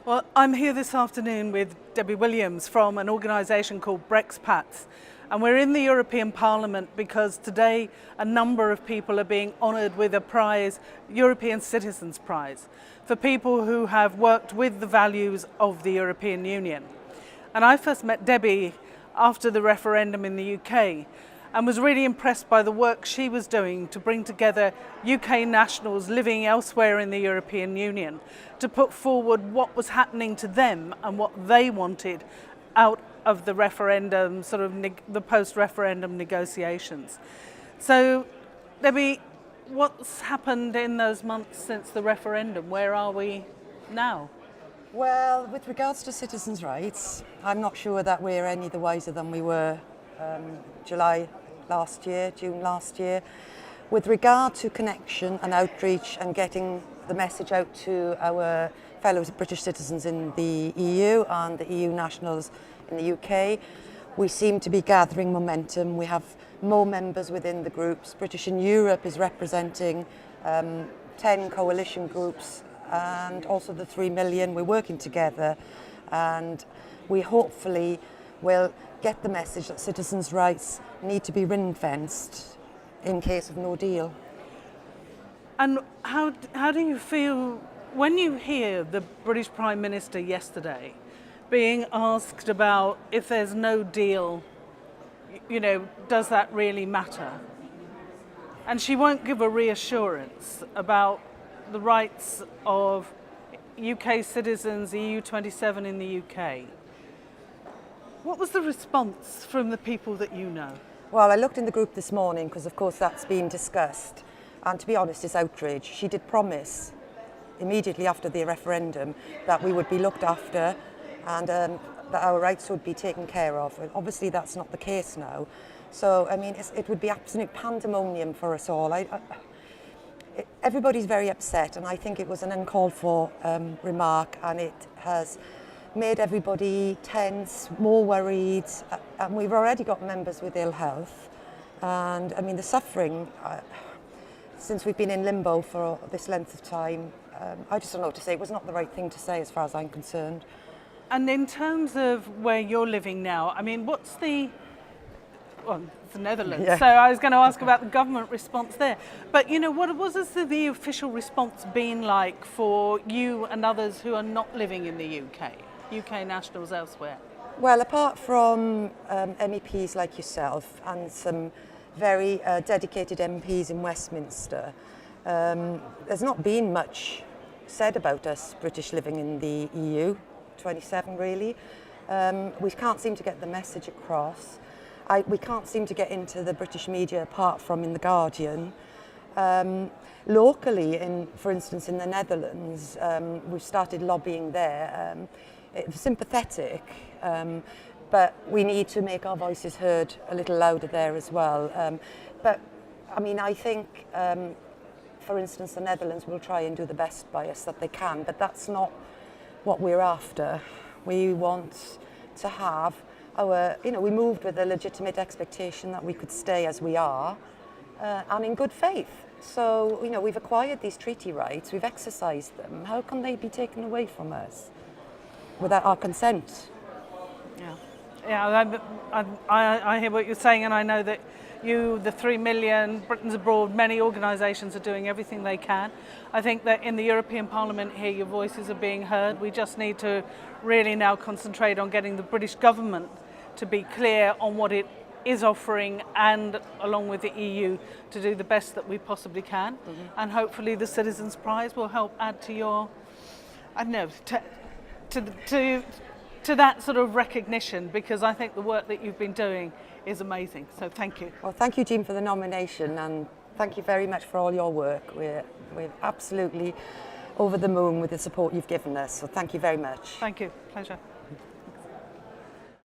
Well, I'm here this afternoon with Debbie Williams from an organisation called Brexpats, and we're in the European Parliament because today a number of people are being honoured with a prize, European Citizens Prize, for people who have worked with the values of the European Union. And I first met Debbie after the referendum in the UK and was really impressed by the work she was doing to bring together UK nationals living elsewhere in the European Union to put forward what was happening to them and what they wanted out of the referendum, sort of the post-referendum negotiations. So, Debbie, what's happened in those months since the referendum? Where are we now? Well, with regards to citizens' rights, I'm not sure that we're any the wiser than we were June last year. With regard to connection and outreach and getting the message out to our fellow British citizens in the EU and the EU nationals in the UK, we seem to be gathering momentum. We have more members within the groups. British in Europe is representing 10 coalition groups and also the 3 million. We're working together and we hopefully will get the message that citizens' rights need to be ring-fenced in case of no deal. And how do you feel when you hear the British Prime Minister yesterday being asked about if there's no deal, you know, does that really matter? And she won't give a reassurance about the rights of UK citizens, EU27 in the UK. What was the response from the people that you know? Well, I looked in the group this morning because of course that's been discussed, and to be honest, it's outrage. She did promise immediately after the referendum that we would be looked after and that our rights would be taken care of. And obviously that's not the case now. So, I mean, it would be absolute pandemonium for us all. Everybody's very upset, and I think it was an uncalled for remark, and it has made everybody tense, more worried, and we've already got members with ill health. And I mean, the suffering, since we've been in limbo for this length of time, I just don't know what to say. It was not the right thing to say as far as I'm concerned. And in terms of where you're living now, I mean, well, it's the Netherlands, yeah. So I was going to ask about the government response there. But, you know, what has the official response been like for you and others who are not living in the UK nationals elsewhere? Well, apart from MEPs like yourself and some very dedicated MPs in Westminster, there's not been much said about us British living in the EU 27 really. We can't seem to get the message across. We can't seem to get into the British media apart from in The Guardian. Locally, for instance, in the Netherlands, we've started lobbying there. It's sympathetic, but we need to make our voices heard a little louder there as well. But I mean, I think, for instance, the Netherlands will try and do the best by us that they can, but that's not what we're after. We want to have our, you know, we moved with a legitimate expectation that we could stay as we are, and in good faith. So, you know, we've acquired these treaty rights, we've exercised them. How can they be taken away from us without our consent? Yeah, I hear what you're saying, and I know that you, the 3 million, Britons abroad, many organisations are doing everything they can. I think that in the European Parliament here, your voices are being heard. We just need to really now concentrate on getting the British government to be clear on what it is offering, and along with the EU to do the best that we possibly can. Mm-hmm. And hopefully the Citizens' Prize will help add to your, I don't know, to that sort of recognition, because I think the work that you've been doing is amazing. So thank you. Well, thank you, Jean, for the nomination, and thank you very much for all your work. We're absolutely over the moon with the support you've given us. So thank you very much. Thank you. Pleasure.